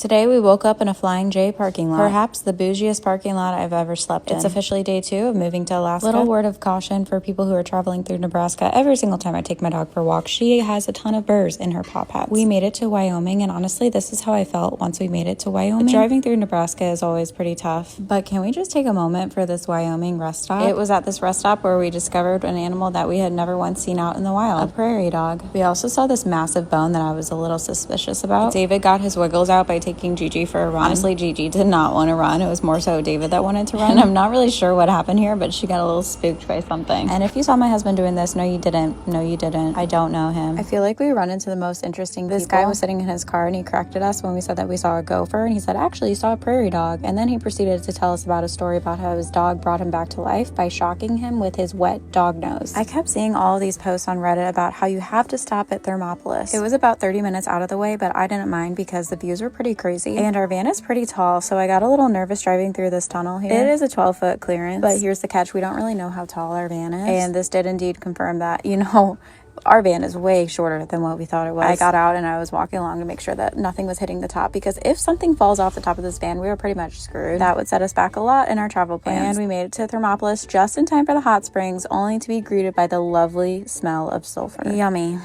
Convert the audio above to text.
Today we woke up in a Flying J parking lot, perhaps the bougiest parking lot I've ever slept in. It's officially day 2 of moving to Alaska. Little word of caution for people who are traveling through Nebraska. Every single time I take my dog for a walk, she has a ton of burrs in her paw pads. We made it to Wyoming, and honestly, this is how I felt once we made it to Wyoming. Driving through Nebraska is always pretty tough, but can we just take a moment for this Wyoming rest stop? It was at this rest stop where we discovered an animal that we had never once seen out in the wild, a prairie dog. We also saw this massive bone that I was a little suspicious about. David got his wiggles out by taking Gigi for a run. Honestly, Gigi did not want to run. It was more so David that wanted to run. And I'm not really sure what happened here, but she got a little spooked by something. And if you saw my husband doing this, no, you didn't. No, you didn't. I don't know him. I feel like we run into the most interesting people. This guy was sitting in his car and he corrected us when we said that we saw a gopher, and he said, actually, you saw a prairie dog. And then he proceeded to tell us about a story about how his dog brought him back to life by shocking him with his wet dog nose. I kept seeing all of these posts on Reddit about how you have to stop at Thermopolis. It was about 30 minutes out of the way, but I didn't mind because the views were pretty crazy and our van is pretty tall, so I got a little nervous driving through this tunnel here. It is a 12-foot clearance, but here's the catch. We don't really know how tall our van is, and this did indeed confirm that, our van is way shorter than what we thought it was. I got out and I was walking along to make sure that nothing was hitting the top, because if something falls off the top of this van, we were pretty much screwed. That would set us back a lot in our travel plans. And we made it to Thermopolis just in time for the hot springs, only to be greeted by the lovely smell of sulfur. Yummy.